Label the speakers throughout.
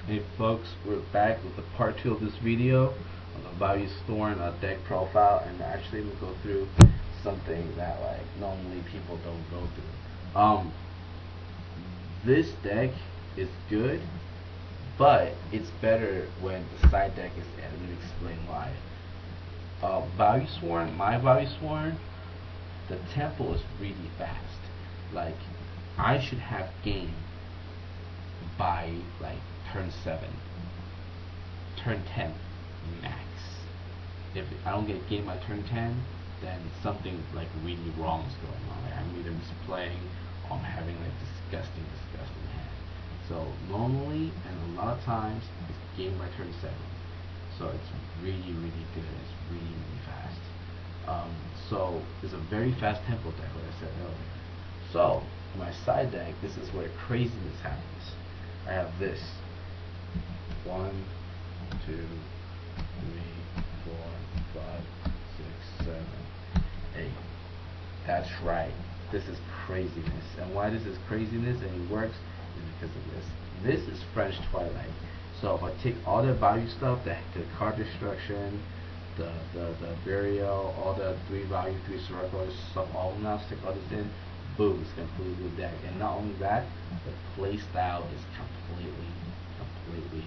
Speaker 1: Hey folks, we're back with the part 2 of this video on the value storing deck profile, and actually we'll go through something that like normally people don't go through. This deck is good, but it's better when the side deck is in. Let me explain why. Value sworn, my value sworn, the tempo is really fast. Like I should have game by like turn 7, turn 10 max. If I don't get game by turn 10, then something like really wrong is going on. Like I'm either misplaying or I'm having like disgusting hand. So normally and a lot of times it's game by turn 7. So it's really good. It's really fast. So it's a very fast tempo deck, like I said earlier. So my side deck, this is where craziness happens. I have this 1, 2, 3, 4, 5, 6, 7, 8. That's right. This is craziness. And why this is craziness and it works is because of this. This is French Twilight. So if I take all the value stuff, the card destruction, the burial, all the 3 value, 3 circles, stuff, all of them now, stick all this in, boom, it's completely new deck. And not only that, the play style is completely different.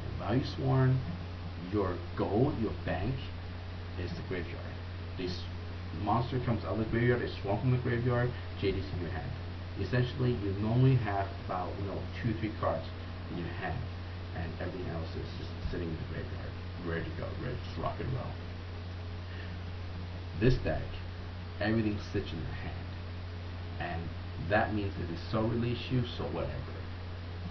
Speaker 1: In value sworn, your gold, your bank, is the graveyard. This monster comes out of the graveyard, they swarm from the graveyard, JD's in your hand. Essentially, you normally have about 2, 3 cards in your hand, and everything else is just sitting in the graveyard, ready to go, ready to rock and roll. This deck, everything sits in your hand, and that means if it's so release you, so whatever,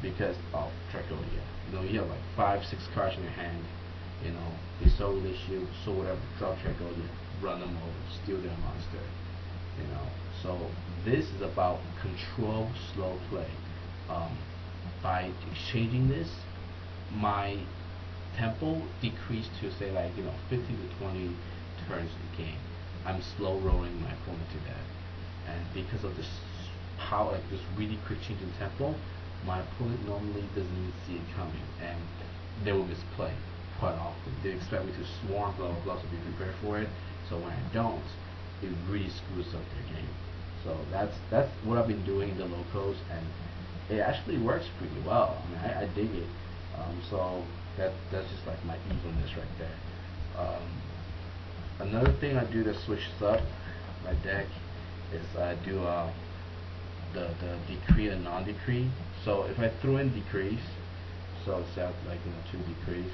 Speaker 1: because of Draconia. You have like 5, 6 cards in your hand, they so release you, so whatever, drop Draconia, run them over, steal their monster, So this is about control, slow play. By exchanging this, my tempo decreased to say like 15 to 20 turns a game. I'm slow rolling my opponent to death, and because of this power, like this really quick change in tempo, my opponent normally doesn't even see it coming, and they will misplay quite often. They expect me to swarm, blah blah blah, to be prepared for it. So when I don't, it really screws up their game. So that's what I've been doing in the locos, and it actually works pretty well. I mean, I dig it. So that's just like my evilness right there. Another thing I do to switch up my deck is I do the decree and non-decree. So if I throw in decrees, so it's like 2 decrees,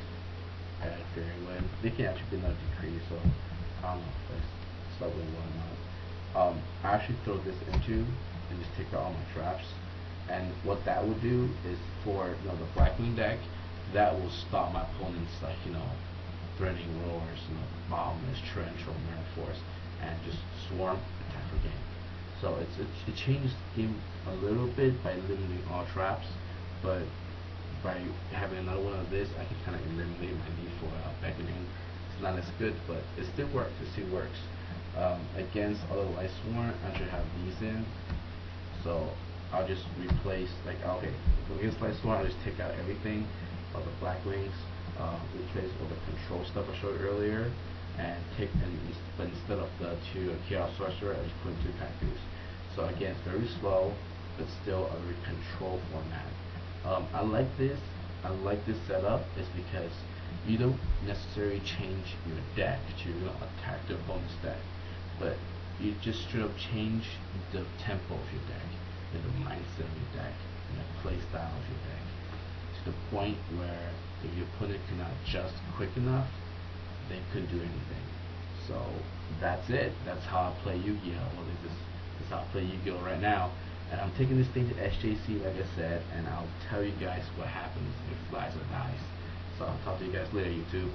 Speaker 1: add fairy wind. They can actually be not decrees, so I don't know if that's slightly one or not. I actually throw this into and just take out all my traps. And what that would do is for the Blackwing deck, that will stop my opponent's threatening roars, bottomless trench or mirror force, and just swarm attack for game. So it changes the game a little bit by eliminating all traps, but by having another one of this, I can kind of eliminate my need for beckoning. It's not as good, but it still works. It still works. Against other light sworn, I should have these in. So I'll just replace against light sworn, I'll just take out everything of the Blackwings, replace all the control stuff I showed earlier, and but instead of the 2 Chaos Sorcerer, I just put 2 Cactus. So again, it's very slow, but still a very control format. I like this setup is because you don't necessarily change your deck to attack the opponent's deck, but you just straight up change the tempo of your deck, and the mindset of your deck, and the play style of your deck, to the point where if your opponent cannot adjust quick enough, they couldn't do anything. So that's it. That's how I play Yu-Gi-Oh! Well, this is how I play Yu-Gi-Oh! Right now. And I'm taking this thing to SJC, like I said, and I'll tell you guys what happens if it flies or dies. So I'll talk to you guys later, YouTube.